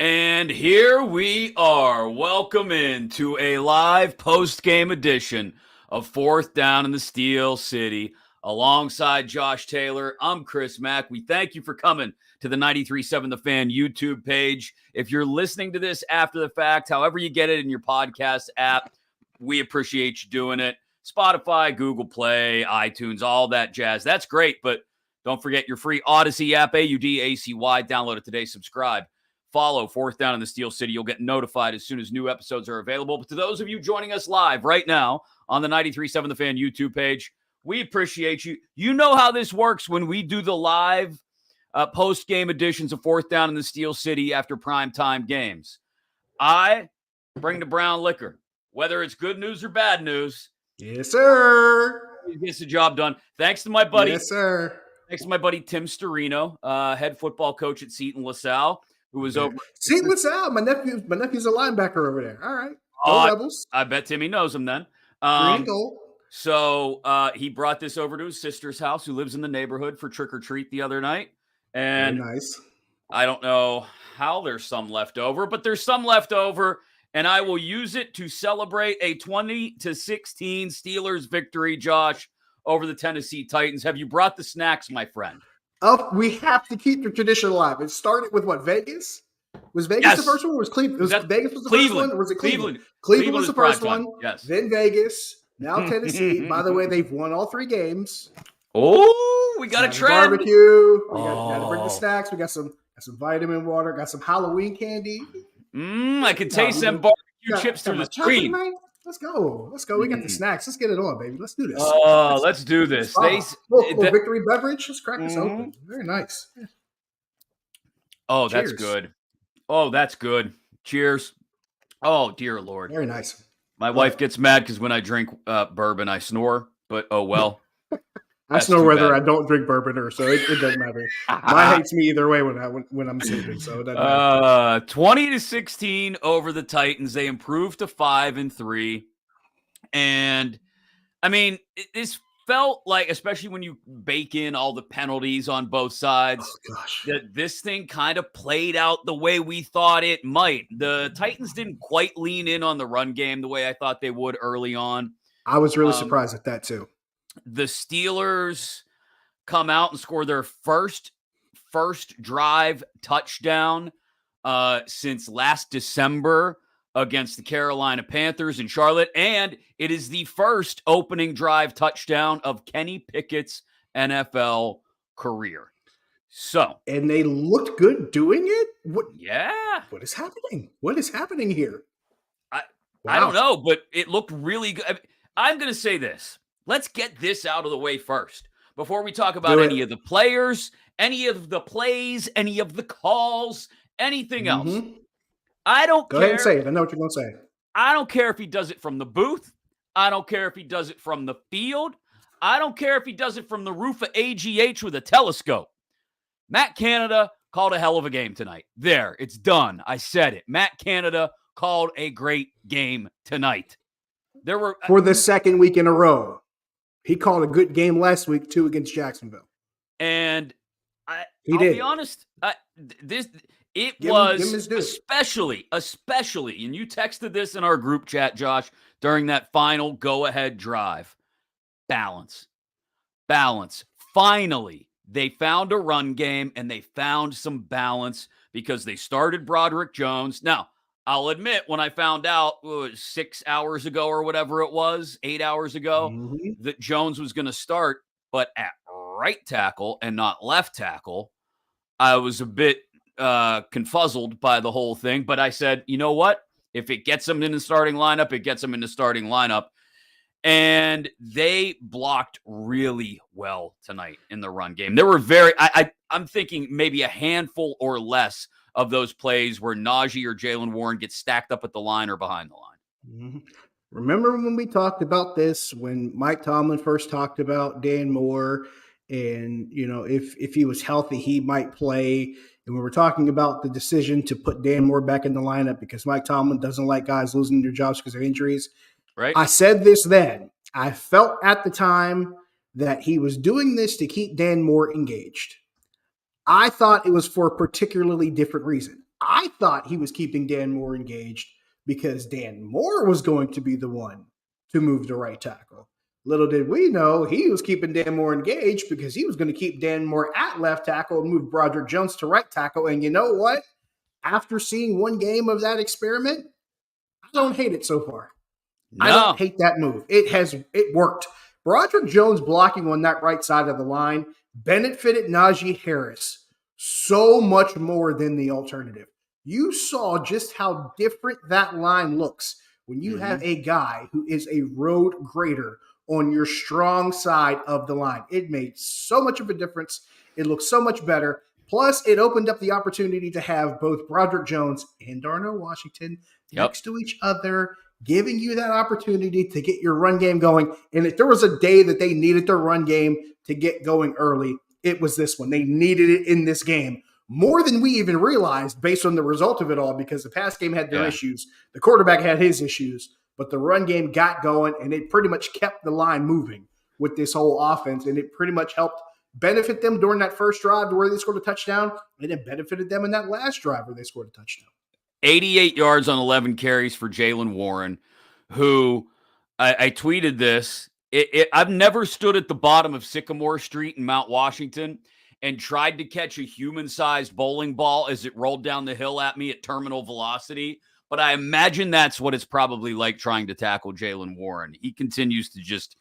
And here we are. Welcome into a live post-game edition of Fourth Down in the Steel City. Alongside Josh Taylor, I'm Chris Mack. We thank you for coming to the 93.7 The Fan YouTube page. If you're listening to this after the fact, however you get it in your podcast app, we appreciate you doing it. Spotify, Google Play, iTunes, all that jazz. That's great, but don't forget your free Odyssey app, AUDACY. Download it today. Subscribe. Follow Fourth Down in the Steel City. You'll get notified as soon as new episodes are available. But to those of you joining us live right now on the 93.7 The Fan YouTube page, we appreciate you. You know how this works when we do the live post-game editions of Fourth Down in the Steel City after primetime games. I bring the brown liquor. Whether it's good news or bad news. Yes, sir. He gets the job done. Thanks to my buddy. Yes, sir. Thanks to my buddy Tim Storino, head football coach at Seton LaSalle. Who was over? Seton LaSalle. My nephew's a linebacker over there. All right. Go Rebels. I bet Timmy knows him then. Green and gold. So he brought this over to his sister's house, who lives in the neighborhood, for trick or treat the other night. And very nice. I don't know how there's some left over, but there's some left over, and I will use it to celebrate a 20-16 Steelers victory, Josh, over the Tennessee Titans. Have you brought the snacks, my friend? Oh, we have to keep the tradition alive. It started with what, Vegas? Was Vegas the first one? Or was Cleveland? Vegas was the first one? Or was it Cleveland? Cleveland was the first one. Yes. Then Vegas. Now Tennessee. By the way, they've won all 3 games. Oh, we got a trend. Barbecue. We got to bring the snacks. We got some vitamin water. Got some Halloween candy. I can taste them barbecue chips through the screen. Let's go. We got the snacks. Let's get it on, baby. Let's do this. Let's do this. Victory beverage. Let's crack this open. Very nice. Oh, cheers. That's good. Oh, that's good. Cheers. Oh, dear Lord. Very nice. My wife gets mad because when I drink bourbon, I snore. But oh well. I snore whether I don't drink bourbon or so. It doesn't matter. Mine hates me either way when I'm sleeping. So it doesn't matter. 20-16 over the Titans. They improved to 5-3, and I mean, this felt like, especially when you bake in all the penalties on both sides, that this thing kind of played out the way we thought it might. The Titans didn't quite lean in on the run game the way I thought they would early on. I was really surprised at that too. The Steelers come out and score their first drive touchdown since last December against the Carolina Panthers in Charlotte, and it is the first opening drive touchdown of Kenny Pickett's NFL career. And they looked good doing it? Yeah. What is happening? What is happening here? I don't know, but it looked really good. I'm going to say this. Let's get this out of the way first before we talk about any of the players, any of the plays, any of the calls, anything else. I don't care. Go ahead and say it. I know what you're going to say. I don't care if he does it from the booth. I don't care if he does it from the field. I don't care if he does it from the roof of AGH with a telescope. Matt Canada called a hell of a game tonight. There, it's done. I said it. Matt Canada called a great game tonight. There were for the second week in a row. He called a good game last week too against Jacksonville. And I'll be honest, it was especially, and you texted this in our group chat, Josh, during that final go-ahead drive. Balance. Finally, they found a run game, and they found some balance because they started Broderick Jones. Now, I'll admit, when I found out 6 hours ago or whatever it was, 8 hours ago, that Jones was going to start, but at right tackle and not left tackle, I was a bit confuzzled by the whole thing. But I said, you know what? If it gets him in the starting lineup, it gets him in the starting lineup. And they blocked really well tonight in the run game. There were I'm thinking maybe a handful or less of those plays where Najee or Jaylen Warren get stacked up at the line or behind the line. Remember when we talked about this, when Mike Tomlin first talked about Dan Moore and, if he was healthy, he might play. And we were talking about the decision to put Dan Moore back in the lineup because Mike Tomlin doesn't like guys losing their jobs because of injuries. Right. I said this then. I felt at the time that he was doing this to keep Dan Moore engaged. I thought it was for a particularly different reason. I thought he was keeping Dan Moore engaged because Dan Moore was going to be the one to move to right tackle. Little did we know he was keeping Dan Moore engaged because he was going to keep Dan Moore at left tackle and move Broderick Jones to right tackle. And you know what? After seeing one game of that experiment, I don't hate it so far. No. I don't hate that move. It worked. Broderick Jones blocking on that right side of the line benefited Najee Harris so much more than the alternative. You saw just how different that line looks when you have a guy who is a road grader on your strong side of the line. It made so much of a difference. It looked so much better. Plus, it opened up the opportunity to have both Broderick Jones and Darnell Washington next to each other, giving you that opportunity to get your run game going. And if there was a day that they needed their run game to get going early, it was this one. They needed it in this game more than we even realized based on the result of it all, because the pass game had their issues. The quarterback had his issues, but the run game got going, and it pretty much kept the line moving with this whole offense, and it pretty much helped benefit them during that first drive where they scored a touchdown, and it benefited them in that last drive where they scored a touchdown. 88 yards on 11 carries for Jaylen Warren, who I tweeted this. I've never stood at the bottom of Sycamore Street in Mount Washington and tried to catch a human-sized bowling ball as it rolled down the hill at me at terminal velocity. But I imagine that's what it's probably like trying to tackle Jaylen Warren. He continues to just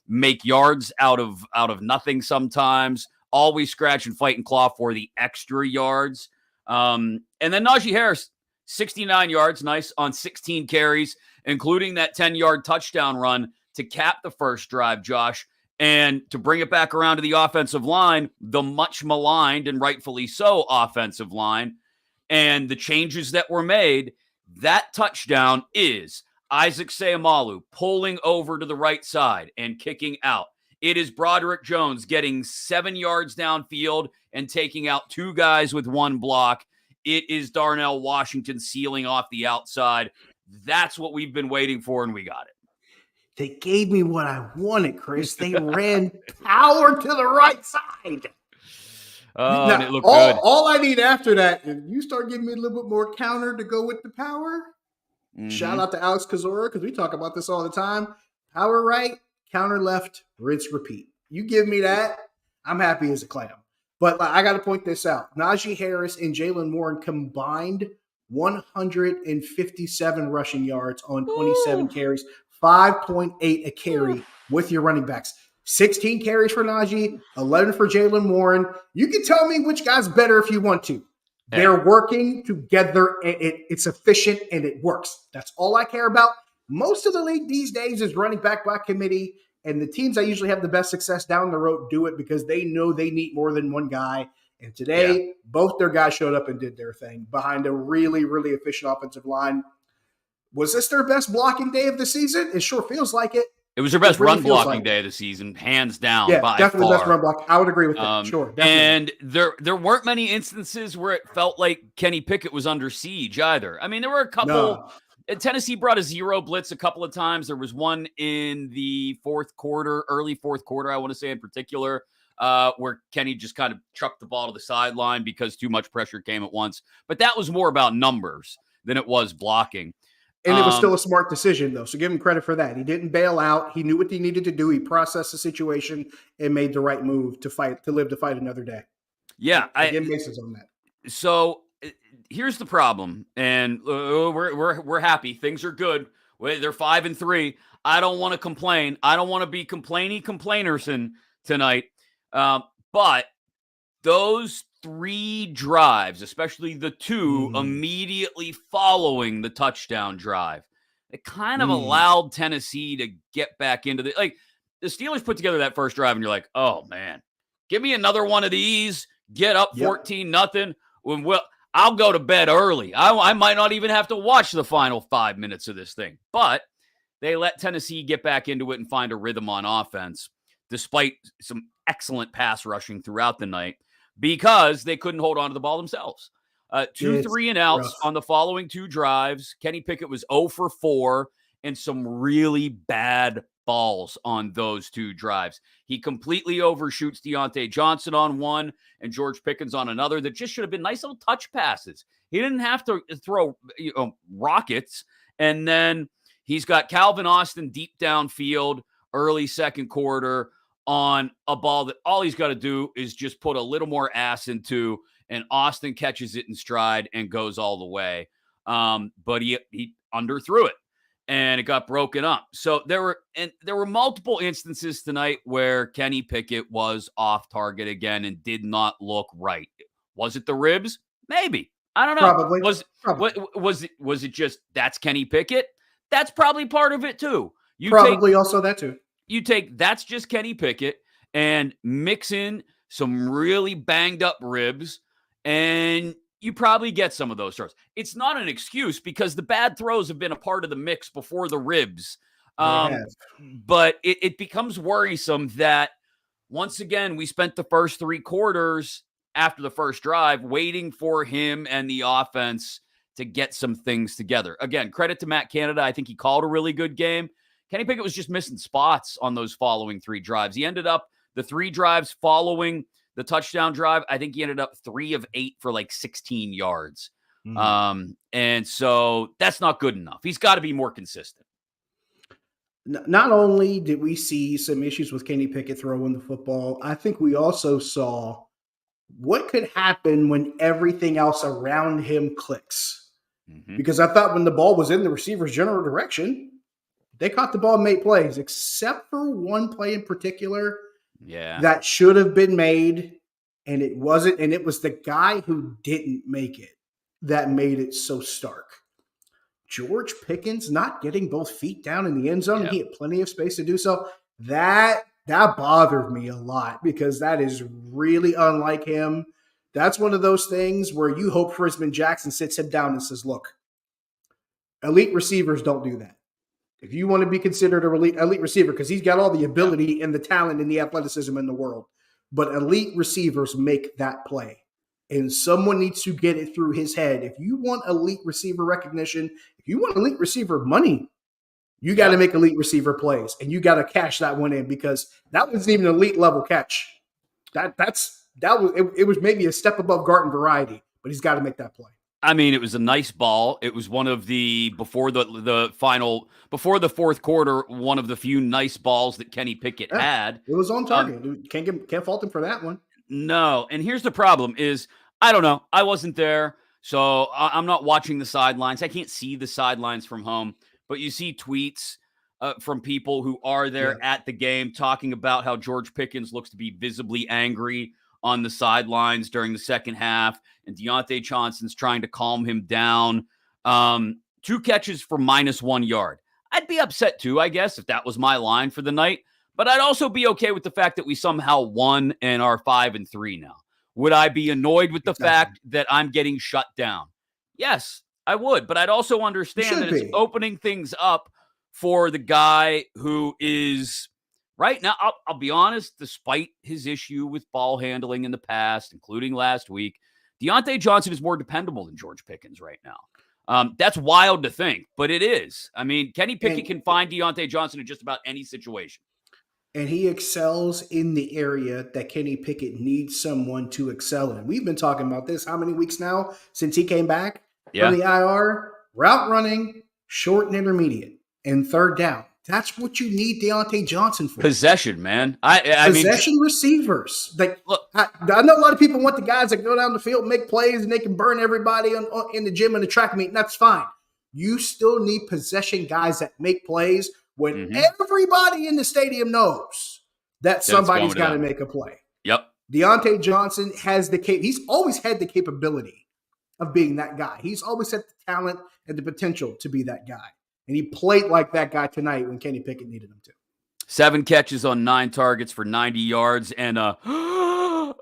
make yards out of nothing sometimes, always scratch and fight and claw for the extra yards. And then Najee Harris, 69 yards, nice on 16 carries, including that 10-yard touchdown run to cap the first drive, Josh. And to bring it back around to the offensive line, the much maligned and rightfully so offensive line, and the changes that were made, that touchdown is Isaac Seumalo pulling over to the right side and kicking out. It is Broderick Jones getting 7 yards downfield and taking out two guys with one block. It is Darnell Washington sealing off the outside. That's what we've been waiting for, and we got it. They gave me what I wanted, Chris. They ran power to the right side. Oh, now, and it looked good. All I need after that, if you start giving me a little bit more counter to go with the power, shout out to Alex Kozora, because we talk about this all the time. Power right, counter left, rinse, repeat. You give me that, I'm happy as a clam. But I got to point this out. Najee Harris and Jaylen Warren combined 157 rushing yards on 27 carries, 5.8 a carry with your running backs. 16 carries for Najee, 11 for Jaylen Warren. You can tell me which guy's better if you want to. They're working together. It's efficient and it works. That's all I care about. Most of the league these days is running back by committee, and the teams that usually have the best success down the road do it because they know they need more than one guy. And today, both their guys showed up and did their thing behind a really, really efficient offensive line. Was this their best blocking day of the season? It sure feels like it. It was their best run blocking day of the season, hands down. Yeah, by definitely far. Best run block. I would agree with that. Sure, definitely. And there weren't many instances where it felt like Kenny Pickett was under siege either. I mean, there were a couple. No. Tennessee brought a zero blitz a couple of times. There was one in the fourth quarter, early fourth quarter, I want to say in particular, where Kenny just kind of chucked the ball to the sideline because too much pressure came at once. But that was more about numbers than it was blocking. And it was still a smart decision, though. So give him credit for that. He didn't bail out. He knew what he needed to do. He processed the situation and made the right move to live to fight another day. Yeah, I give bases on that. So here's the problem, and we're happy. Things are good. They're 5-3. I don't want to complain. I don't want to be complainerson tonight. But those 3 drives, especially the 2 immediately following the touchdown drive, it kind of allowed Tennessee to get back into the Steelers put together that first drive, and you're like, oh man, give me another one of these. Get up 14-0. Well, I'll go to bed early. I might not even have to watch the final 5 minutes of this thing. But they let Tennessee get back into it and find a rhythm on offense, despite some excellent pass rushing throughout the night, because they couldn't hold on to the ball themselves. 2 3-and-outs on the following 2 drives. Kenny Pickett was 0 for 4 and some really bad balls on those 2 drives. He completely overshoots Deontay Johnson on one and George Pickens on another that just should have been nice little touch passes. He didn't have to throw rockets. And then he's got Calvin Austin deep downfield early second quarter on a ball that all he's got to do is just put a little more ass into, and Austin catches it in stride and goes all the way. But he underthrew it, and it got broken up. So there were multiple instances tonight where Kenny Pickett was off target again and did not look right. Was it the ribs? Maybe. I don't know. Probably. Was it just that's Kenny Pickett? That's probably part of it too. Also that too. You take that's just Kenny Pickett and mix in some really banged up ribs, and you probably get some of those throws. It's not an excuse because the bad throws have been a part of the mix before the ribs. But it becomes worrisome that once again, we spent the first 3 quarters after the first drive waiting for him and the offense to get some things together. Again, credit to Matt Canada. I think he called a really good game. Kenny Pickett was just missing spots on those following 3 drives. He ended up the 3 drives following the touchdown drive. I think he ended up 3 of 8 for like 16 yards. And so that's not good enough. He's got to be more consistent. Not only did we see some issues with Kenny Pickett throwing the football, I think we also saw what could happen when everything else around him clicks. Because I thought when the ball was in the receiver's general direction, they caught the ball and made plays, except for one play in particular that should have been made, and it wasn't. And it was the guy who didn't make it that made it so stark. George Pickens not getting both feet down in the end zone, and he had plenty of space to do so. That bothered me a lot because that is really unlike him. That's one of those things where you hope Frisman Jackson sits him down and says, look, elite receivers don't do that. If you want to be considered an elite receiver, because he's got all the ability and the talent and the athleticism in the world, but elite receivers make that play. And someone needs to get it through his head. If you want elite receiver recognition, if you want elite receiver money, you got to make elite receiver plays, and you got to cash that one in because that wasn't even an elite level catch. It was maybe a step above Garden variety, but he's got to make that play. I mean, it was a nice ball. It was one of the before the fourth quarter, one of the few nice balls that Kenny Pickett had. It was on target. Can't fault him for that one. No, and here's the problem: is I don't know. I wasn't there, so I'm not watching the sidelines. I can't see the sidelines from home, but you see tweets from people who are there at the game talking about how George Pickens looks to be visibly angry on the sidelines during the second half, and Deontay Johnson's trying to calm him down. 2 catches for -1 yard. I'd be upset too, I guess, if that was my line for the night, but I'd also be okay with the fact that we somehow won and are 5-3 now. Would I be annoyed with the fact that I'm getting shut down? Yes, I would, but I'd also understand that it's opening things up for the guy who is right now. I'll be honest, despite his issue with ball handling in the past, including last week, Deontay Johnson is more dependable than George Pickens right now. That's wild to think, but it is. I mean, Kenny Pickett can find Deontay Johnson in just about any situation. And he excels in the area that Kenny Pickett needs someone to excel in. We've been talking about this how many weeks now since he came back from the IR? Route running, short and intermediate, and third down. That's what you need Deontay Johnson for. Possession, man. Possession receivers. Look, I know a lot of people want the guys that go down the field, make plays, and they can burn everybody in the gym and the track meet, and that's fine. You still need possession guys that make plays when everybody in the stadium knows that somebody's got to make a play. Yep. Deontay Johnson has he's always had the capability of being that guy. He's always had the talent and the potential to be that guy. And he played like that guy tonight when Kenny Pickett needed him to. 7 catches on 9 targets for 90 yards and a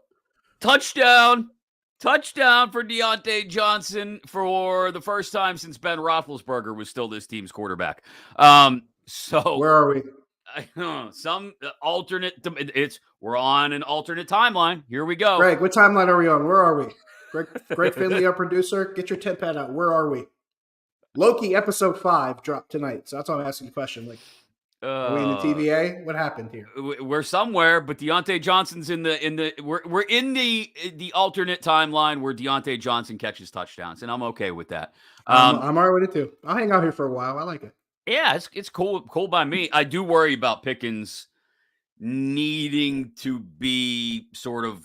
touchdown. Touchdown for Deontay Johnson for the first time since Ben Roethlisberger was still this team's quarterback. So where are we? Some alternate. We're on an alternate timeline. Here we go. Greg, what timeline are we on? Where are we? Greg Finley, our producer, get your tip pad out. Where are we? Loki episode 5 dropped tonight, so that's why I'm asking the question. Are we in the TVA? What happened here? We're somewhere, but Deontay Johnson's we're in the alternate timeline where Deontay Johnson catches touchdowns, and I'm okay with that. I'm all right with it too. I'll hang out here for a while. I like it. Yeah, it's cool by me. I do worry about Pickens needing to be sort of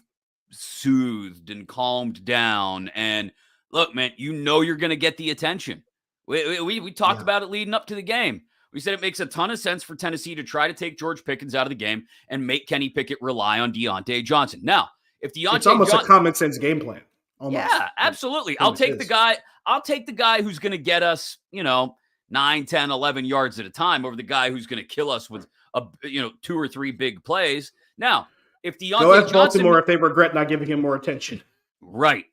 soothed and calmed down. And look, man, you're going to get the attention. We talked about it leading up to the game. We said it makes a ton of sense for Tennessee to try to take George Pickens out of the game and make Kenny Pickett rely on Deontay Johnson. Now, if Deontay it's almost a common sense game plan. Almost. Yeah, absolutely. I'll take the guy who's going to get us, 9, 10, 11 yards at a time over the guy who's going to kill us with 2 or 3 big plays. Now, if Deontay Go ask Baltimore if they regret not giving him more attention. Right.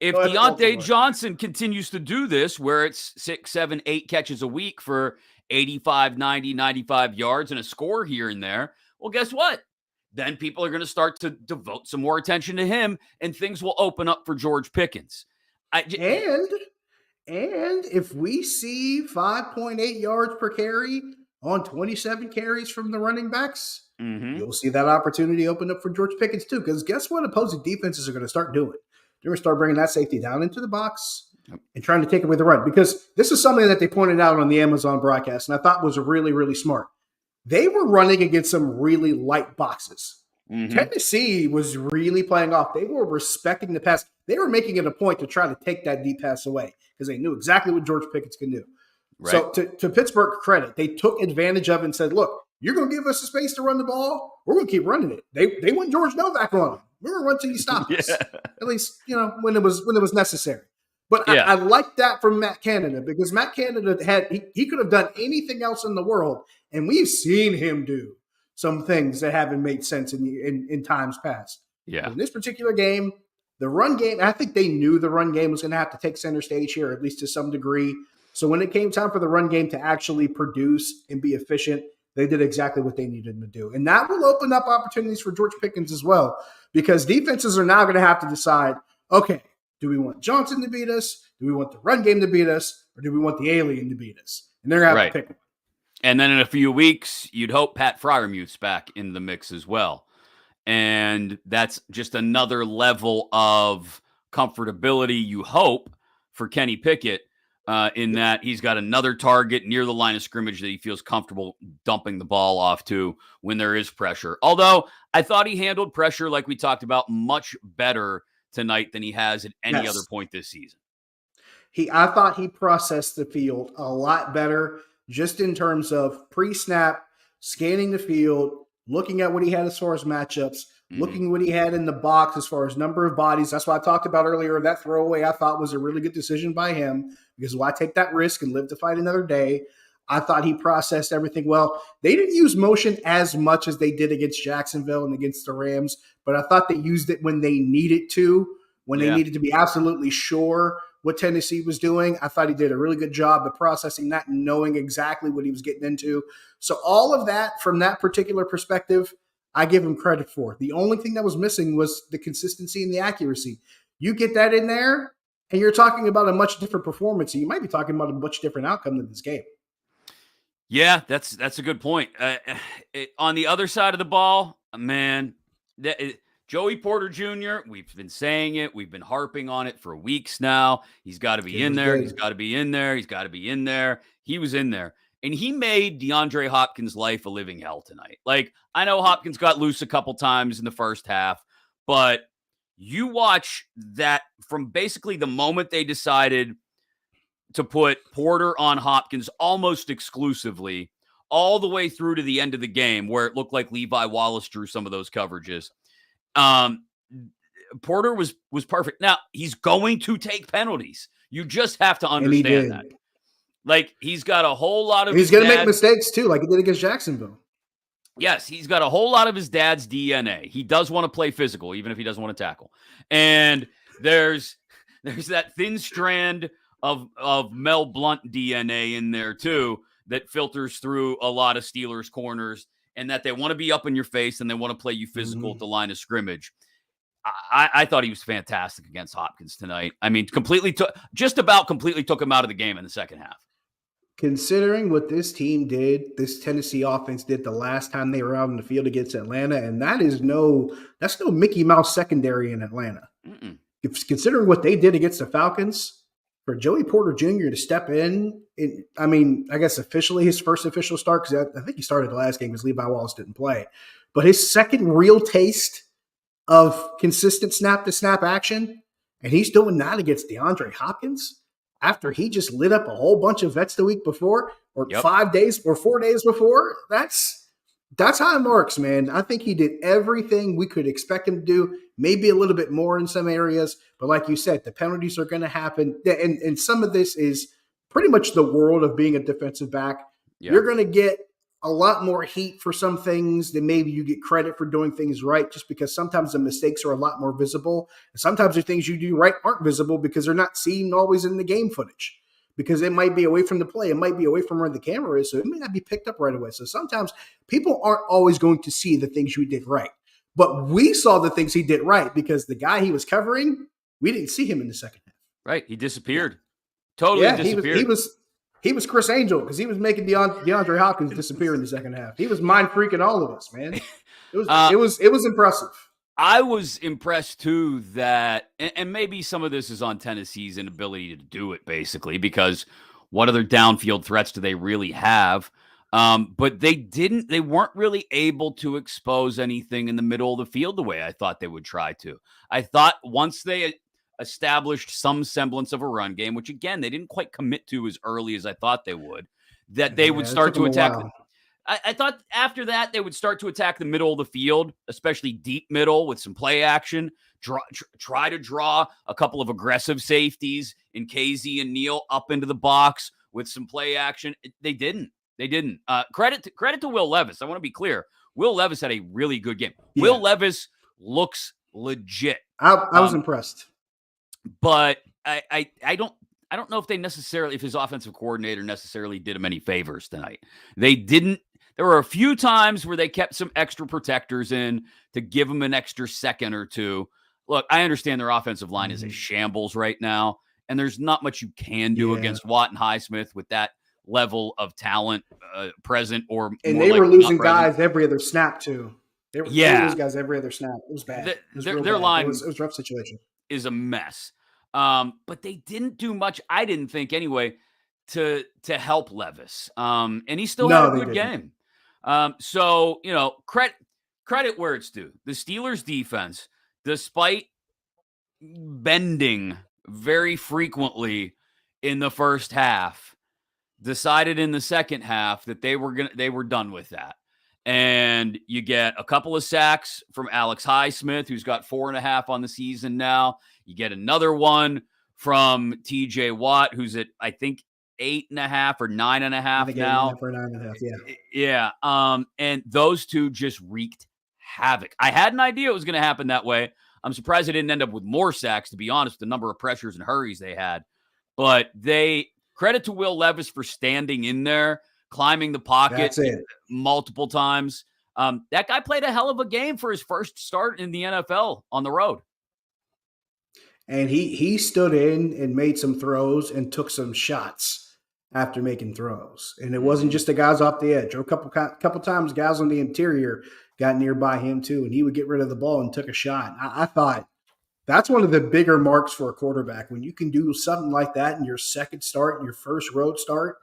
If Deontay Johnson continues to do this, where it's 6, 7, 8 catches a week for 85, 90, 95 yards and a score here and there, well, guess what? Then people are going to start to devote some more attention to him, and things will open up for George Pickens. And if we see 5.8 yards per carry on 27 carries from the running backs, you'll see that opportunity open up for George Pickens too. Because guess what opposing defenses are going to start doing? They're going to start bringing that safety down into the box and trying to take away the run. Because this is something that they pointed out on the Amazon broadcast, and I thought was really, really smart. They were running against some really light boxes. Tennessee was really playing off. They were respecting the pass. They were making it a point to try to take that deep pass away because they knew exactly what George Pickens can do. Right. So to Pittsburgh credit, they took advantage of it and said, look, you're going to give us a space to run the ball. We're going to keep running it. They went George Novak on them. We're going to run till you stop us. At least, when it was necessary. But I like that from Matt Canada because Matt Canada he could have done anything else in the world. And we've seen him do some things that haven't made sense in times past. Yeah. But in this particular game, the run game, I think they knew the run game was going to have to take center stage here, at least to some degree. So when it came time for the run game to actually produce and be efficient, they did exactly what they needed to do. And that will open up opportunities for George Pickens as well, because defenses are now going to have to decide, okay, do we want Johnson to beat us? Do we want the run game to beat us? Or do we want the alien to beat us? And they're going to have to pick one. And then in a few weeks, you'd hope Pat Fryermuth's back in the mix as well. And that's just another level of comfortability, you hope, for Kenny Pickett in that he's got another target near the line of scrimmage that he feels comfortable dumping the ball off to when there is pressure. Although I thought he handled pressure, like we talked about, much better tonight than he has at any other point this season. I thought he processed the field a lot better just in terms of pre-snap, scanning the field, looking at what he had as far as matchups, looking what he had in the box as far as number of bodies. That's what I talked about earlier. That throwaway I thought was a really good decision by him because why take that risk and live to fight another day? I thought he processed everything well. They didn't use motion as much as they did against Jacksonville and against the Rams, but I thought they used it when they needed to, when they needed to be absolutely sure what Tennessee was doing. I thought he did a really good job of processing that and knowing exactly what he was getting into. So all of that from that particular perspective, I give him credit for. The only thing that was missing was the consistency and the accuracy. You get that in there, and you're talking about a much different performance. And you might be talking about a much different outcome than this game. Yeah, that's a good point. On the other side of the ball, man, Joey Porter Jr., we've been saying it. We've been harping on it for weeks now. He's got to be in there. He's got to be in there. He's got to be in there. He was in there. And he made DeAndre Hopkins' life a living hell tonight. Like, I know Hopkins got loose a couple times in the first half, but you watch that from basically the moment they decided to put Porter on Hopkins almost exclusively all the way through to the end of the game where it looked like Levi Wallace drew some of those coverages. Porter was perfect. Now, he's going to take penalties. You just have to understand that. Like, he's got a whole lot of he's going to make mistakes too, like he did against Jacksonville. Yes, he's got a whole lot of his dad's DNA. He does want to play physical, even if he doesn't want to tackle. And there's that thin strand of Mel Blount DNA in there too that filters through a lot of Steelers corners, and that they want to be up in your face and they want to play you physical at the line of scrimmage. I thought he was fantastic against Hopkins tonight. I mean, just about completely took him out of the game in the second half. considering what this team did, this Tennessee offense did the last time they were out in the field against Atlanta, and that's no Mickey Mouse secondary in Atlanta. Considering what they did against the Falcons, for Joey Porter Jr. to step in, I guess officially his first official start, because I think he started the last game because Levi Wallace didn't play, but his second real taste of consistent snap-to-snap action, and he's doing that against DeAndre Hopkins after he just lit up a whole bunch of vets the week before, or 5 days or 4 days before. That's how it works, man. I think he did everything we could expect him to do, maybe a little bit more in some areas. But like you said, the penalties are going to happen. And some of this is pretty much the world of being a defensive back. Yeah. You're going to get a lot more heat for some things than maybe you get credit for doing things right, just because sometimes the mistakes are a lot more visible. And sometimes the things you do right aren't visible because they're not seen always in the game footage, because it might be away from the play. It might be away from where the camera is, so it may not be picked up right away. So sometimes people aren't always going to see the things you did right. But we saw the things he did right because the guy he was covering, we didn't see him in the second half. Right. He disappeared. Totally disappeared. He was Chris Angel because he was making DeAndre Hopkins disappear in the second half. He was mind freaking all of us, man. It was impressive. I was impressed too that, and maybe some of this is on Tennessee's inability to do it, basically, because what other downfield threats do they really have? But they weren't really able to expose anything in the middle of the field the way I thought they would try to. I thought once they established some semblance of a run game, which again, they didn't quite commit to as early as I thought they would, that they would start to attack. I thought after that, they would start to attack the middle of the field, especially deep middle with some play action, try to draw a couple of aggressive safeties in KZ and Neal up into the box with some play action. They didn't. Credit to Will Levis. I want to be clear. Will Levis had a really good game. Yeah. Will Levis looks legit. I was impressed. But I don't know if his offensive coordinator necessarily did him any favors tonight. They didn't. There were a few times where they kept some extra protectors in to give him an extra second or two. Look, I understand their offensive line is a shambles right now, and there's not much you can do against Watt and Highsmith with that level of talent present. And they were losing guys every other snap too. They were losing guys every other snap. It was bad. Their line it was a rough situation. Is a mess. But they didn't do much, I didn't think anyway, to help Levis. And he still had a good game. So, credit where it's due. The Steelers defense, despite bending very frequently in the first half, decided in the second half that they were done with that. And you get a couple of sacks from Alex Highsmith, who's got 4.5 on the season now. You get another one from TJ Watt, who's at, I think, 8.5 or 9.5 now. 9.5, yeah. And those two just wreaked havoc. I had an idea it was going to happen that way. I'm surprised they didn't end up with more sacks, to be honest, the number of pressures and hurries they had. But credit to Will Levis for standing in there, climbing the pocket multiple times. That guy played a hell of a game for his first start in the NFL on the road. And he stood in and made some throws and took some shots after making throws. And it wasn't just the guys off the edge. Or a couple times guys on the interior got nearby him too, and he would get rid of the ball and took a shot. I thought that's one of the bigger marks for a quarterback, when you can do something like that in your second start, in your first road start,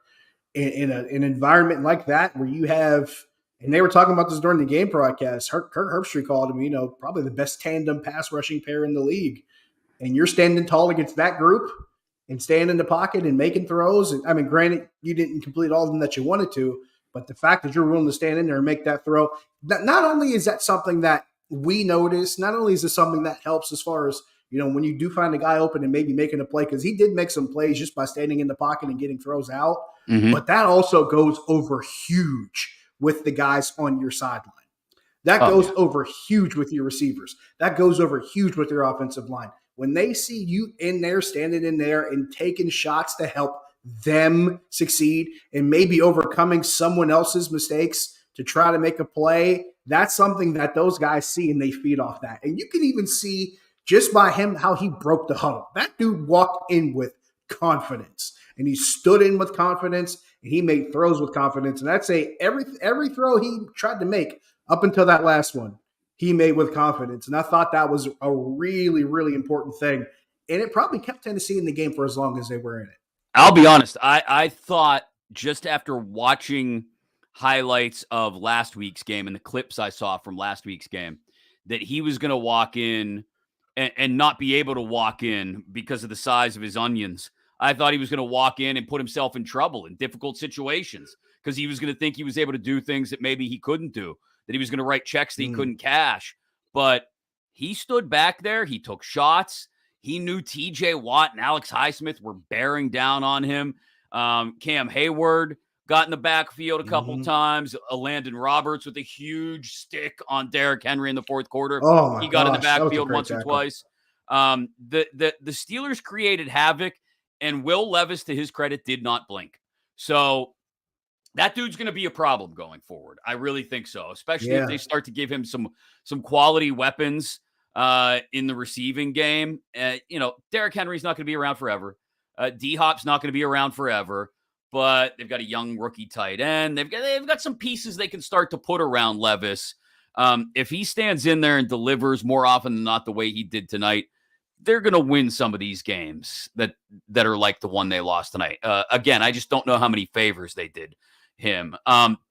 in an environment like that where you have – and they were talking about this during the game broadcast. Kurt Herbstreit called him, probably the best tandem pass rushing pair in the league. And you're standing tall against that group and staying in the pocket and making throws. And I mean, granted, you didn't complete all of them that you wanted to, but the fact that you're willing to stand in there and make that throw, not only is that something that we notice, not only is it something that helps as far as, when you do find a guy open and maybe making a play, because he did make some plays just by standing in the pocket and getting throws out. Mm-hmm. But that also goes over huge with the guys on your sideline. That goes over huge with your receivers. That goes over huge with your offensive line. When they see you in there, standing in there and taking shots to help them succeed and maybe overcoming someone else's mistakes to try to make a play, that's something that those guys see and they feed off that. And you can even see just by him how he broke the huddle. That dude walked in with confidence, and he stood in with confidence, He made throws with confidence, and I'd say every throw he tried to make up until that last one, he made with confidence. And I thought that was a really, really important thing. And it probably kept Tennessee in the game for as long as they were in it. I'll be honest. I thought just after watching highlights of last week's game and the clips I saw from last week's game that he was going to walk in and not be able to walk in because of the size of his onions. I thought he was going to walk in and put himself in trouble in difficult situations because he was going to think he was able to do things that maybe he couldn't do, that he was going to write checks that he couldn't cash. But he stood back there. He took shots. He knew TJ Watt and Alex Highsmith were bearing down on him. Cam Hayward got in the backfield a couple times. Landon Roberts with a huge stick on Derrick Henry in the fourth quarter. Oh, he got in the backfield once or twice. The Steelers created havoc, and Will Levis, to his credit, did not blink. So that dude's going to be a problem going forward. I really think so, especially if they start to give him some quality weapons in the receiving game. Derrick Henry's not going to be around forever. D-Hop's not going to be around forever, but they've got a young rookie tight end. They've got some pieces they can start to put around Levis. If he stands in there and delivers more often than not the way he did tonight, they're going to win some of these games that are like the one they lost tonight. Again, I just don't know how many favors they did him.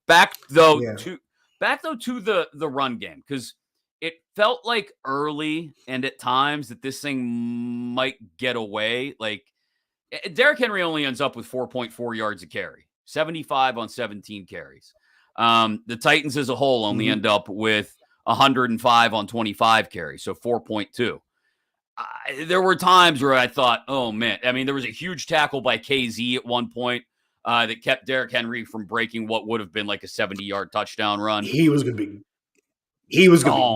Back though to the run game, because it felt like early and at times that this thing might get away. Like Derrick Henry only ends up with 4.4 yards a carry, 75 on 17 carries. The Titans as a whole only end up with 105 on 25 carries, so 4.2. There were times where I thought, oh, man. I mean, there was a huge tackle by KZ at one point that kept Derrick Henry from breaking what would have been like a 70-yard touchdown run. He was going to be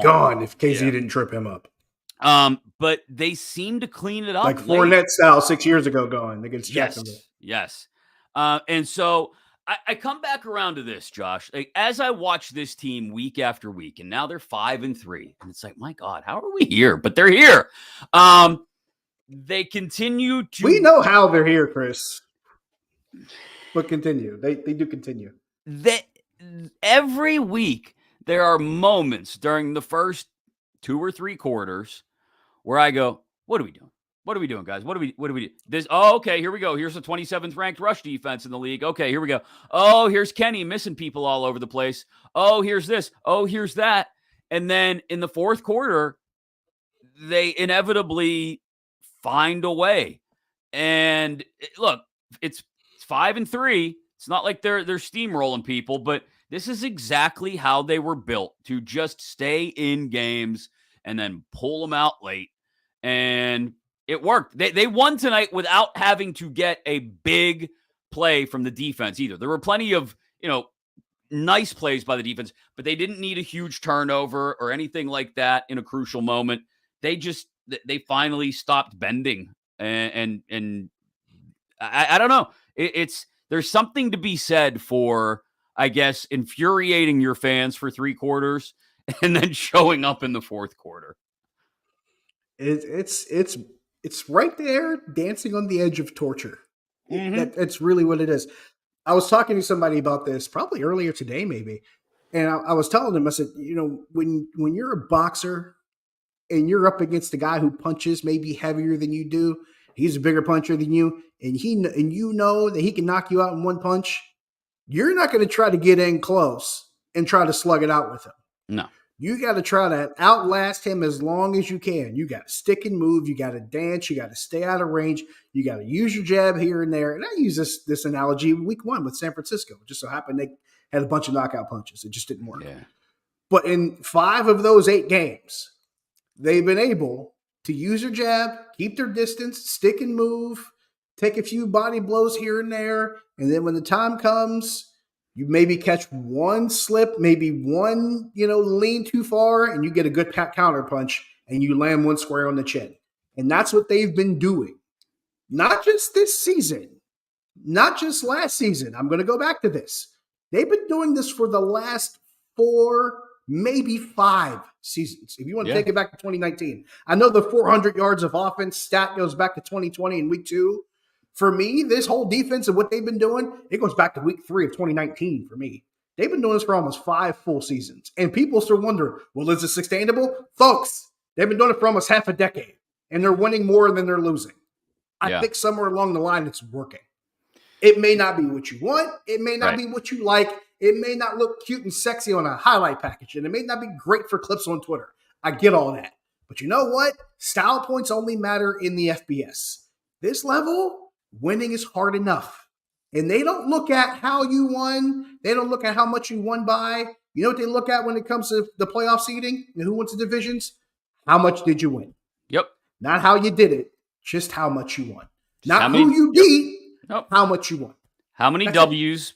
gone if KZ didn't trip him up. But they seem to clean it up. Like Fournette style 6 years ago gone against Jacksonville. Yes. And so I come back around to this, Josh. Like, as I watch this team week after week, and now they're 5-3, and it's like, my God, how are we here? But they're here. They continue to. We know how they're here, Chris. But continue. They do continue. Every week there are moments during the first 2 or 3 quarters where I go, "What are we doing? What are we doing, guys? What do we do? This? Oh, okay, here we go. Here's the 27th ranked rush defense in the league. Okay, here we go. Oh, here's Kenny missing people all over the place. Oh, here's this. Oh, here's that. And then in the fourth quarter, they inevitably find a way. And look, it's 5-3. It's not like they're steamrolling people, but this is exactly how they were built, to just stay in games and then pull them out late. And it worked. They won tonight without having to get a big play from the defense either. There were plenty of, nice plays by the defense, but they didn't need a huge turnover or anything like that in a crucial moment. They finally stopped bending. And I don't know. There's something to be said for, I guess, infuriating your fans for 3 quarters and then showing up in the fourth quarter. It's right there, dancing on the edge of torture. That's really what it is. I was talking to somebody about this probably earlier today, maybe, and I was telling them, I said, when you're a boxer and you're up against a guy who punches maybe heavier than you do, he's a bigger puncher than you, and you know that he can knock you out in one punch, you're not going to try to get in close and try to slug it out with him. No. You got to try to outlast him as long as you can. You got to stick and move. You got to dance. You got to stay out of range. You got to use your jab here and there. And I use this analogy week 1 with San Francisco. It just so happened they had a bunch of knockout punches. It just didn't work. Yeah. But in 5 of those 8 games, they've been able to use their jab, keep their distance, stick and move, take a few body blows here and there. And then when the time comes, you maybe catch one slip, maybe one, lean too far, and you get a good counter punch, and you land one square on the chin. And that's what they've been doing. Not just this season, not just last season. I'm going to go back to this. They've been doing this for the last 4, maybe 5 seasons. If you want to take it back to 2019. I know the 400 yards of offense stat goes back to 2020 in week 2. For me, this whole defense and what they've been doing, it goes back to week 3 of 2019 for me. They've been doing this for almost 5 full seasons. And people still wonder, well, is it sustainable? Folks, they've been doing it for almost half a decade, and they're winning more than they're losing. I think somewhere along the line it's working. It may not be what you want. It may not be what you like. It may not look cute and sexy on a highlight package, and it may not be great for clips on Twitter. I get all that. But you know what? Style points only matter in the FBS. This level, winning is hard enough. And they don't look at how you won. They don't look at how much you won by. You know what they look at when it comes to the playoff seeding and who wins the divisions? How much did you win? Yep. Not how you did it, just how much you won. Not who you beat, how much you won. How many W's?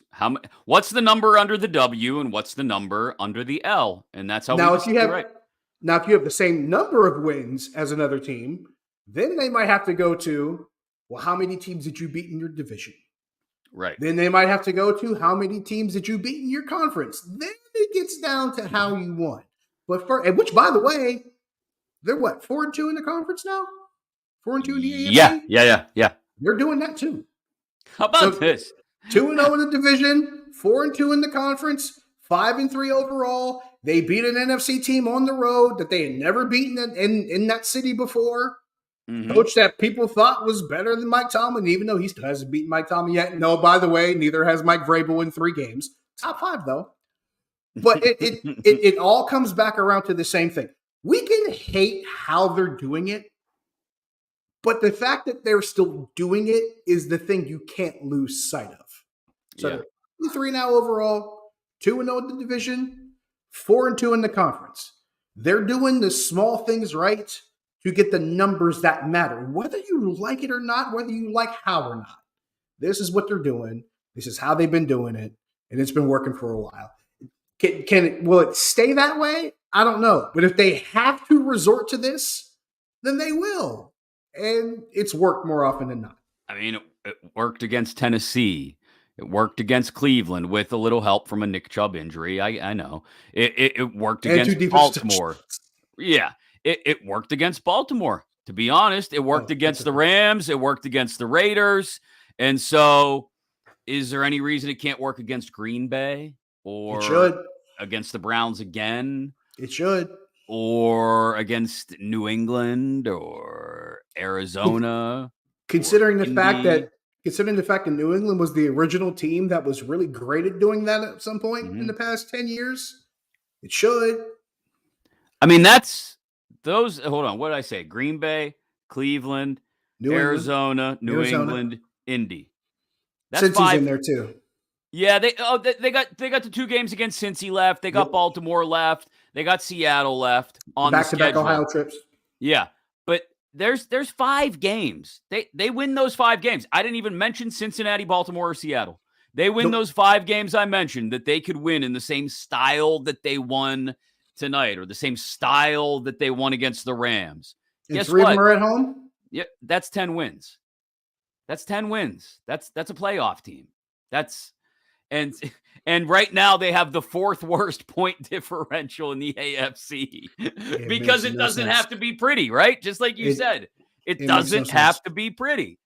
What's the number under the W and what's the number under the L? And that's how now, if you have Now, if you have the same number of wins as another team, then they might have to go to, well, how many teams did you beat in your division? Right. Then they might have to go to how many teams did you beat in your conference? Then it gets down to how you won. But which, by the way, they're what, 4-2 in the conference now? 4-2 in the AFC? Yeah. They're doing that too. How about this? 2-0 in the division, 4-2 in the conference, 5-3 overall. They beat an NFC team on the road that they had never beaten in that city before. Mm-hmm. Coach that people thought was better than Mike Tomlin, even though he still hasn't beaten Mike Tomlin yet. No, by the way, neither has Mike Vrabel in 3 games. Top 5, though. But it all comes back around to the same thing. We can hate how they're doing it, but the fact that they're still doing it is the thing you can't lose sight of. So they're 3 now overall, 2-0 in the division, 4-2 in the conference. They're doing the small things right to get the numbers that matter, whether you like it or not, whether you like how or not. This is what they're doing. This is how they've been doing it, and it's been working for a while. Will it stay that way? I don't know. But if they have to resort to this, then they will. And it's worked more often than not. I mean, it worked against Tennessee. It worked against Cleveland with a little help from a Nick Chubb injury. I know. It worked against Baltimore. Yeah. It worked against Baltimore. To be honest, it worked against the Rams. It worked against the Raiders. And so is there any reason it can't work against Green Bay or it should. Against the Browns again? It should. Or against New England or Arizona? Considering the fact that New England was the original team that was really great at doing that at some point in the past 10 years, it should. I mean, that's those. Hold on. What did I say? Green Bay, Cleveland, Arizona, New England, Indy. That's Cincy's 5 in there too. Yeah, they got the 2 games against Cincy left. They got Baltimore left. They got Seattle left on the schedule. Back-to-back Ohio trips. Yeah, but there's 5 games. They win those 5 games. I didn't even mention Cincinnati, Baltimore, or Seattle. They win those 5 games I mentioned that they could win in the same style that they won tonight, or the same style that they won against the Rams. And Guess 3 of them are at home? Yeah, that's 10 wins. That's 10 wins. That's a playoff team. And right now they have the 4th worst point differential in the AFC because it doesn't have to be pretty, right? Just like you said, it doesn't have to be pretty.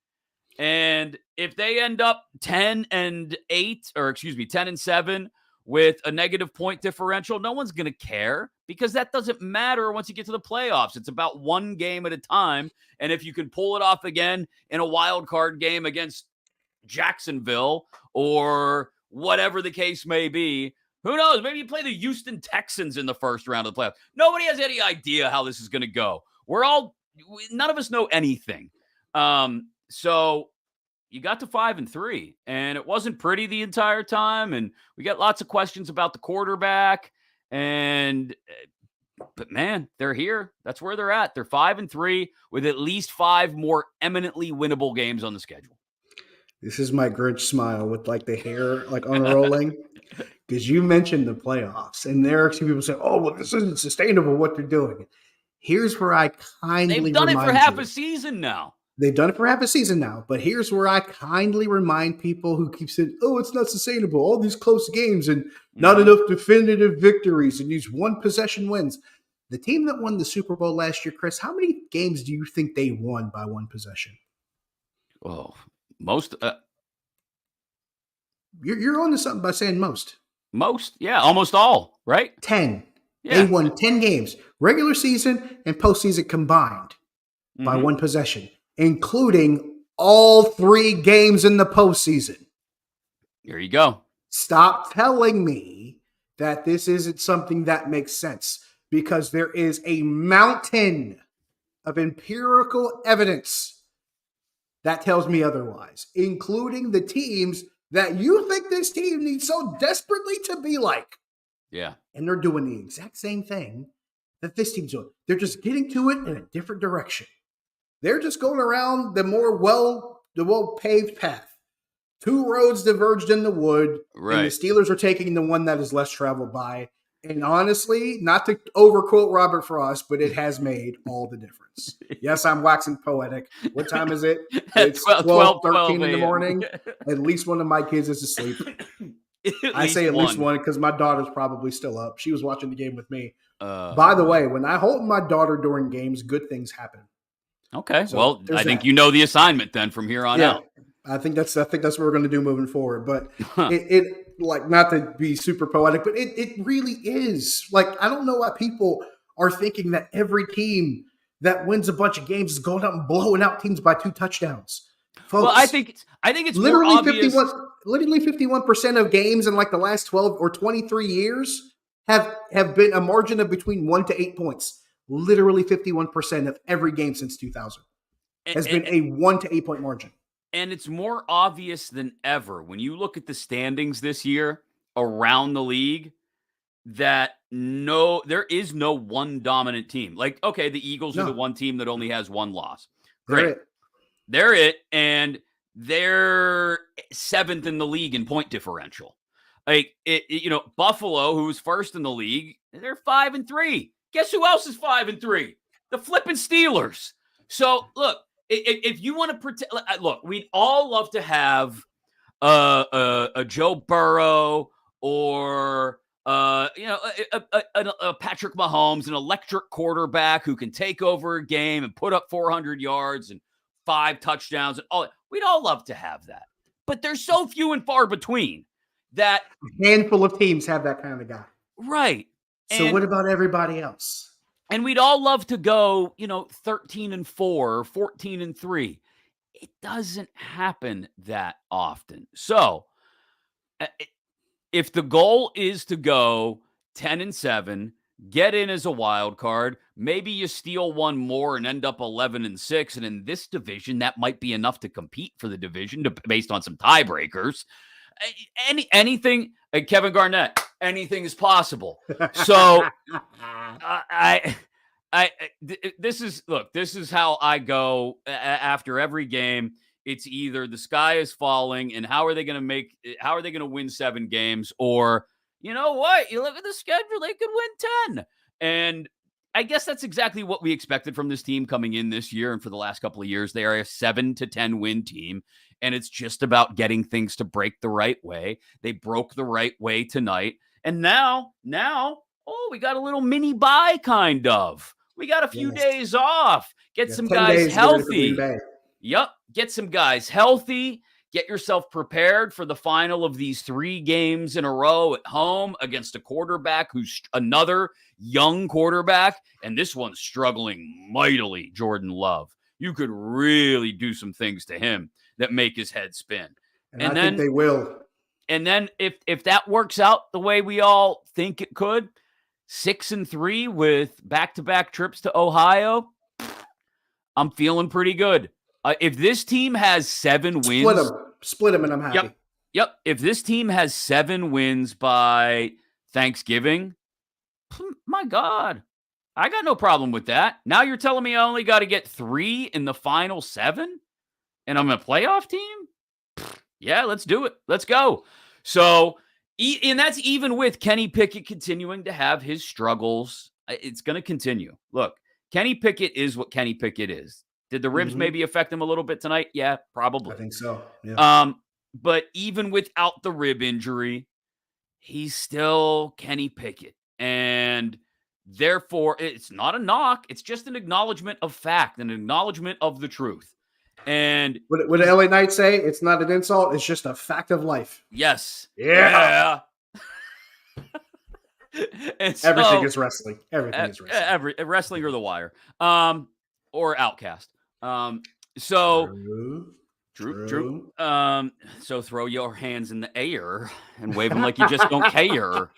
And if they end up 10-7 with a negative point differential, no one's going to care because that doesn't matter once you get to the playoffs. It's about 1 game at a time. And if you can pull it off again in a wild card game against Jacksonville or whatever the case may be, who knows? Maybe you play the Houston Texans in the first round of the playoffs. Nobody has any idea how this is going to go. None of us know anything. So you got to 5-3, and it wasn't pretty the entire time. And we got lots of questions about the quarterback. But man, they're here. That's where they're at. They're 5-3 with at least 5 more eminently winnable games on the schedule. This is my Grinch smile with like the hair like unrolling because you mentioned the playoffs, and there are 2 people saying, "Oh, well, this isn't sustainable what they're doing." Here's where I kindly they've done it for half a season now. They've done it for half a season now, but here's where I kindly remind people who keep saying, "Oh, it's not sustainable. All these close games and not enough definitive victories and these 1 possession wins." The team that won the Super Bowl last year, Chris, how many games do you think they won by 1 possession? Oh, Most, You're on to something by saying most. yeah, almost all, right? 10. Yeah. They won 10 games, regular season and postseason combined, by one possession, including all 3 games in the postseason. There you go. Stop telling me that this isn't something that makes sense, because there is a mountain of empirical evidence that tells me otherwise, including the teams that you think this team needs so desperately to be like. Yeah. And they're doing the exact same thing that this team's doing. They're just getting to it in a different direction. They're just going around the more well-paved path. 2 roads diverged in the wood, Right. and the Steelers are taking the one that is less traveled by. And honestly, not to overquote Robert Frost, but it has made all the difference. Yes, I'm waxing poetic. What time is it? It's 12:13 in the morning. At least one of my kids is asleep. I say at least one because my daughter's probably still up. She was watching the game with me. By the way, when I hold my daughter during games, good things happen. Okay. So well, I think you know the assignment then from here on out. I think that's what we're going to do moving forward. But it like, not to be super poetic, but it really is. Like, I don't know why people are thinking that every team that wins a bunch of games is going out and blowing out teams by 2 touchdowns. Folks, well, I think it's literally more obvious. 51% of games in like the last 12 or 23 years have been a margin of between 1 to 8 points. Literally 51% of every game since 2000 has been a 1 to 8 point margin. And it's more obvious than ever when you look at the standings this year around the league that there is no one dominant team. Like, okay, the Eagles are the one team that only has 1 loss. Great. They're it. And they're 7th in the league in point differential. Like, Buffalo, who's first in the league, they're 5-3. Guess who else is 5-3? The flipping Steelers. So, look, if you want to pretend, look, we'd all love to have a Joe Burrow or a Patrick Mahomes, an electric quarterback who can take over a game and put up 400 yards and 5 touchdowns and all. We'd all love to have that, but they're so few and far between that a handful of teams have that kind of guy. Right. So what about everybody else? And we'd all love to go, 13-4 or 14-3. It doesn't happen that often. So if the goal is to go 10-7, get in as a wild card, maybe you steal one more and end up 11-6. And in this division, that might be enough to compete for the division based on some tiebreakers. Anything, Kevin Garnett, anything is possible. So this is how I go after every game. It's either the sky is falling and how are they going to win 7 games, or you know what? You look at the schedule, they could win 10. And I guess that's exactly what we expected from this team coming in this year. And for the last couple of years, they are a 7-10 win team. And it's just about getting things to break the right way. They broke the right way tonight. And now, we got a little mini bye, kind of. We got a few days off. Get some guys healthy. Yep. Get some guys healthy. Get yourself prepared for the final of these 3 games in a row at home against a quarterback who's another young quarterback. And this one's struggling mightily, Jordan Love. You could really do some things to him that make his head spin. And I think they will. And then if that works out the way we all think it could, 6-3 with back-to-back trips to Ohio, I'm feeling pretty good. If this team has 7 wins, split them, and I'm happy. Yep. If this team has 7 wins by Thanksgiving, my God, I got no problem with that. Now you're telling me I only got to get 3 in the final 7, and I'm a playoff team? Yeah, let's do it. Let's go. So, and that's even with Kenny Pickett continuing to have his struggles. It's going to continue. Look, Kenny Pickett is what Kenny Pickett is. Did the ribs maybe affect him a little bit tonight? Yeah, probably. I think so. Yeah. But even without the rib injury, he's still Kenny Pickett. And therefore, it's not a knock. It's just an acknowledgement of fact, an acknowledgement of the truth. And what the LA Knights say, it's not an insult. It's just a fact of life. yes. Yeah. And so, everything is wrestling. Everything is wrestling. Wrestling or The Wire, or Outcast. So true. So throw your hands in the air and wave them like you just don't care.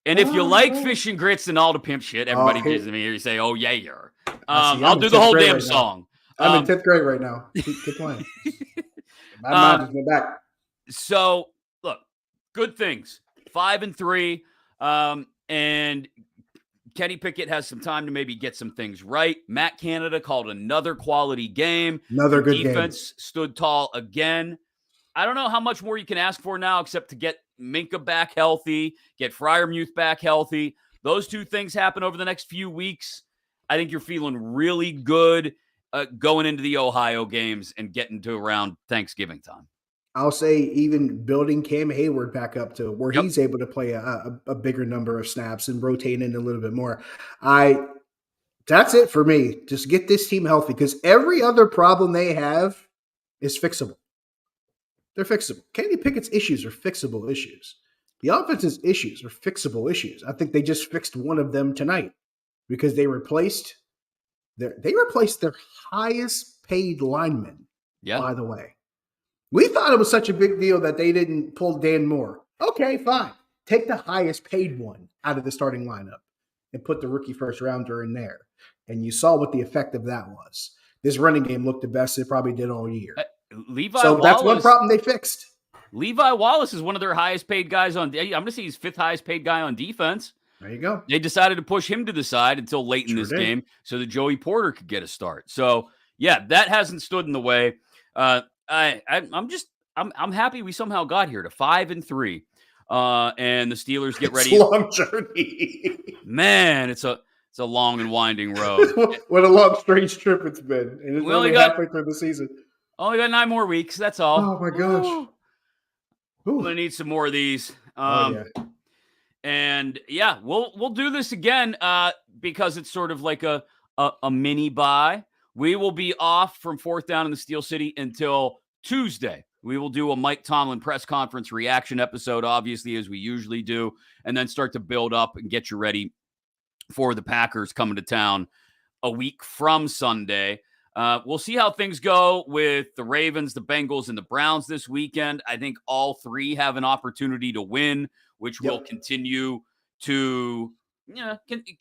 And if you like fish and grits and all the pimp shit, everybody gives me here. You say, "Oh yeah, you're." I'll do the whole damn song. I'm in 10th grade right now. Keep playing. My mind just went back. So look, good things. 5-3. And Kenny Pickett has some time to maybe get some things right. Matt Canada called another quality game. Another good defense stood tall again. I don't know how much more you can ask for now, except to get Minkah back healthy, get Freiermuth back healthy. Those two things happen over the next few weeks. I think you're feeling really good going into the Ohio games and getting to around Thanksgiving time. I'll say even building Cam Hayward back up to where he's able to play a bigger number of snaps and rotate in a little bit more. That's it for me. Just get this team healthy because every other problem they have is fixable. They're fixable. Kenny Pickett's issues are fixable issues. The offense's issues are fixable issues. I think they just fixed one of them tonight because they replaced their highest paid lineman. Yeah. By the way. We thought it was such a big deal that they didn't pull Dan Moore. Okay, fine. Take the highest paid one out of the starting lineup and put the rookie first rounder in there. And you saw what the effect of that was. This running game looked the best it probably did all year. That's one problem they fixed. Levi Wallace is one of their highest paid guys on. I'm going to say he's fifth highest paid guy on defense. There you go. They decided to push him to the side until late in this game so that Joey Porter could get a start. So, yeah, that hasn't stood in the way. I'm happy we somehow got here to 5-3, and the Steelers get ready. It's a long journey, man. It's a long and winding road. What a long, strange trip it's been, and it's only halfway through the season. Only got 9 more weeks. That's all. Oh my gosh, we're gonna need some more of these. And yeah, we'll do this again because it's sort of like a mini bye. We will be off from 4th Down in the Steel City until Tuesday. We will do a Mike Tomlin press conference reaction episode, obviously, as we usually do, and then start to build up and get you ready for the Packers coming to town a week from Sunday. We'll see how things go with the Ravens, the Bengals, and the Browns this weekend. I think all three have an opportunity to win, which will continue to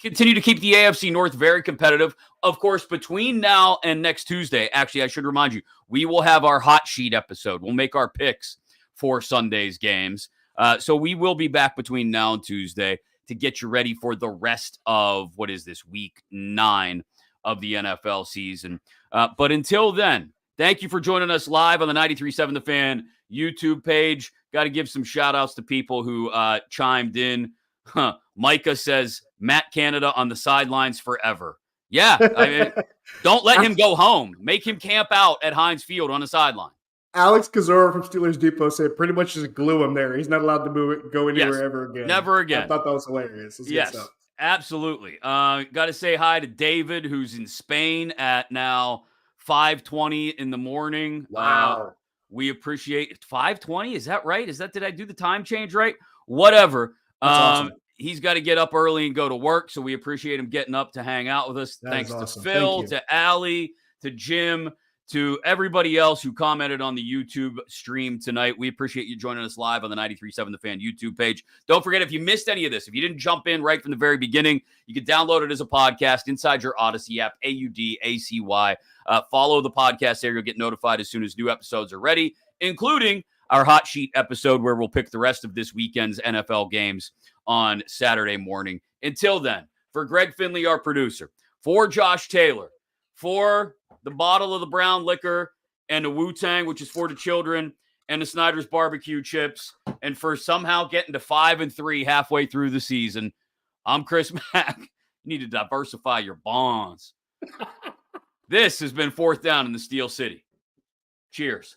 continue to keep the AFC North very competitive. Of course, between now and next Tuesday, actually, I should remind you, we will have our hot sheet episode. We'll make our picks for Sunday's games. So we will be back between now and Tuesday to get you ready for the rest of what is this week 9 of the NFL season. But until then, thank you for joining us live on the 93.7 The Fan YouTube page. Got to give some shout outs to people who chimed in. Micah says, Matt Canada on the sidelines forever. Yeah, I mean, don't let him go home. Make him camp out at Heinz Field on the sideline. Alex Kozora from Steelers Depot said pretty much just glue him there. He's not allowed to go anywhere ever again. Never again. I thought that was hilarious. Yes, absolutely. Got to say hi to David, who's in Spain at now 5:20 in the morning. Wow. We appreciate it. 5:20. Is that right? Did I do the time change right? Whatever. Awesome. He's got to get up early and go to work, so we appreciate him getting up to hang out with us. Thanks to Phil, to Allie, to Jim, to everybody else who commented on the YouTube stream tonight. We appreciate you joining us live on the 93.7 The Fan YouTube page. Don't forget, if you missed any of this, if you didn't jump in right from the very beginning, you can download it as a podcast inside your Odyssey app, AUDACY. Follow the podcast there. You'll get notified as soon as new episodes are ready, including our hot sheet episode where we'll pick the rest of this weekend's NFL games on Saturday morning. Until then, for Greg Finley, our producer, for Josh Taylor, for the bottle of the brown liquor and the Wu-Tang, which is for the children, and the Snyder's barbecue chips, and for somehow getting to 5-3 halfway through the season, I'm Chris Mack. You need to diversify your bonds. This has been 4th Down in the Steel City. Cheers.